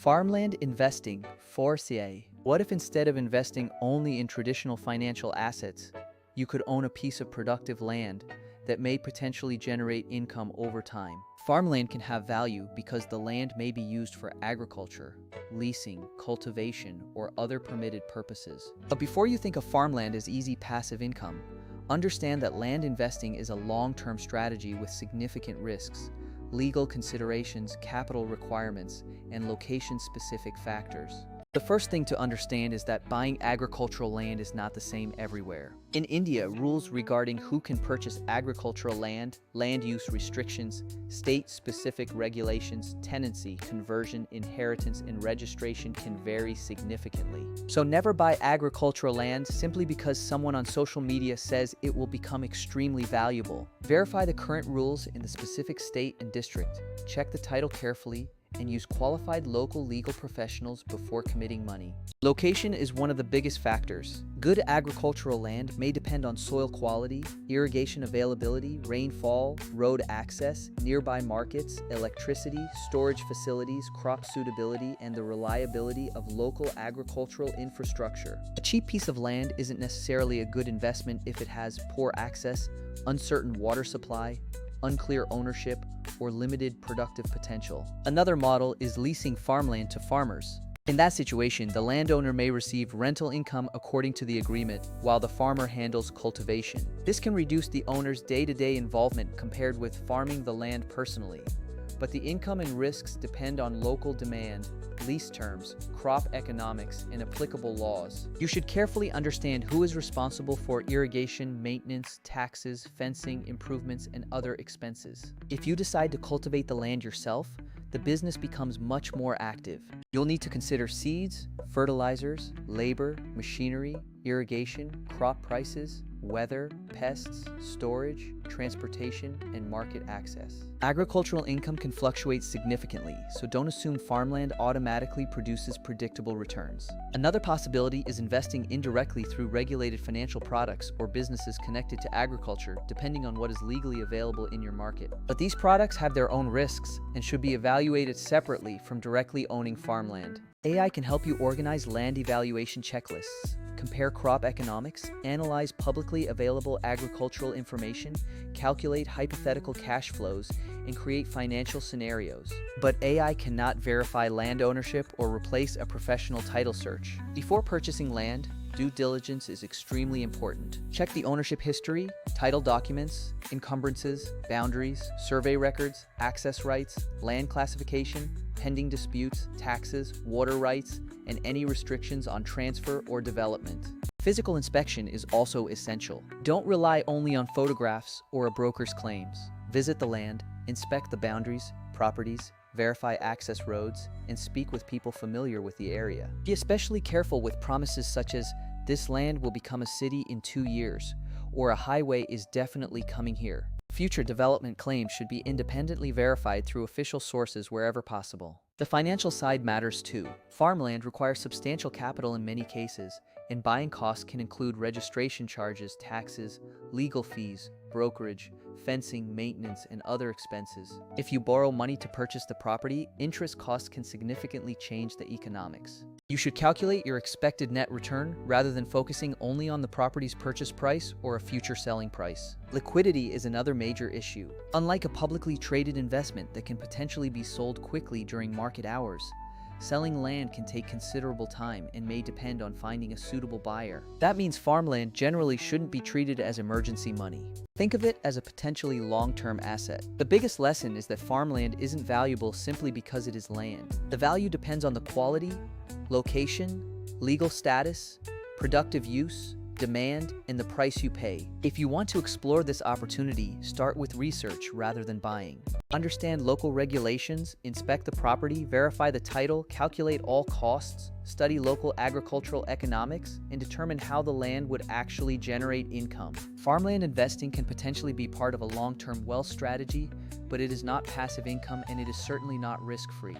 Farmland investing, foncier. What if instead of investing only in traditional financial assets, you could own a piece of productive land that may potentially generate income over time? Farmland can have value because the land may be used for agriculture, leasing, cultivation, or other permitted purposes. But before you think of farmland as easy passive income, understand that land investing is a long-term strategy with significant risks, legal considerations, capital requirements, and location-specific factors. The first thing to understand is that buying agricultural land is not the same everywhere. In India, rules regarding who can purchase agricultural land, land use restrictions, state-specific regulations, tenancy, conversion, inheritance, and registration can vary significantly. So never buy agricultural land simply because someone on social media says it will become extremely valuable. Verify the current rules in the specific state and district. Check the title carefully, and use qualified local legal professionals before committing money. Location is one of the biggest factors. Good agricultural land may depend on soil quality, irrigation availability, rainfall, road access, nearby markets, electricity, storage facilities, crop suitability, and the reliability of local agricultural infrastructure. A cheap piece of land isn't necessarily a good investment if it has poor access, uncertain water supply, unclear ownership, or limited productive potential. Another model is leasing farmland to farmers. In that situation, the landowner may receive rental income according to the agreement, while the farmer handles cultivation. This can reduce the owner's day-to-day involvement compared with farming the land personally. But the income and risks depend on local demand, lease terms, crop economics, and applicable laws. You should carefully understand who is responsible for irrigation, maintenance, taxes, fencing, improvements, and other expenses. If you decide to cultivate the land yourself, the business becomes much more active. You'll need to consider seeds, fertilizers, labor, machinery, irrigation, crop prices, weather, pests, storage, transportation, and market access. Agricultural income can fluctuate significantly, so don't assume farmland automatically produces predictable returns. Another possibility is investing indirectly through regulated financial products or businesses connected to agriculture, depending on what is legally available in your market. But these products have their own risks and should be evaluated separately from directly owning farmland. AI can help you organize land evaluation checklists, compare crop economics, analyze publicly available agricultural information, calculate hypothetical cash flows, and create financial scenarios. But AI cannot verify land ownership or replace a professional title search. Before purchasing land, due diligence is extremely important. Check the ownership history, title documents, encumbrances, boundaries, survey records, access rights, land classification, pending disputes, taxes, water rights, and any restrictions on transfer or development. Physical inspection is also essential. Don't rely only on photographs or a broker's claims. Visit the land, inspect the boundaries, properties, verify access roads, and speak with people familiar with the area. Be especially careful with promises such as, "This land will become a city in 2 years," or "A highway is definitely coming here." Future development claims should be independently verified through official sources wherever possible. The financial side matters too. Farmland requires substantial capital in many cases, and buying costs can include registration charges, taxes, legal fees, brokerage, fencing, maintenance, and other expenses. If you borrow money to purchase the property, interest costs can significantly change the economics. You should calculate your expected net return rather than focusing only on the property's purchase price or a future selling price. Liquidity is another major issue. Unlike a publicly traded investment that can potentially be sold quickly during market hours, selling land can take considerable time and may depend on finding a suitable buyer. That means farmland generally shouldn't be treated as emergency money. Think of it as a potentially long-term asset. The biggest lesson is that farmland isn't valuable simply because it is land. The value depends on the quality, location, legal status, productive use, demand, and the price you pay. If you want to explore this opportunity, start with research rather than buying. Understand local regulations, inspect the property, verify the title, calculate all costs, study local agricultural economics, and determine how the land would actually generate income. Farmland investing can potentially be part of a long-term wealth strategy, but it is not passive income and it is certainly not risk-free.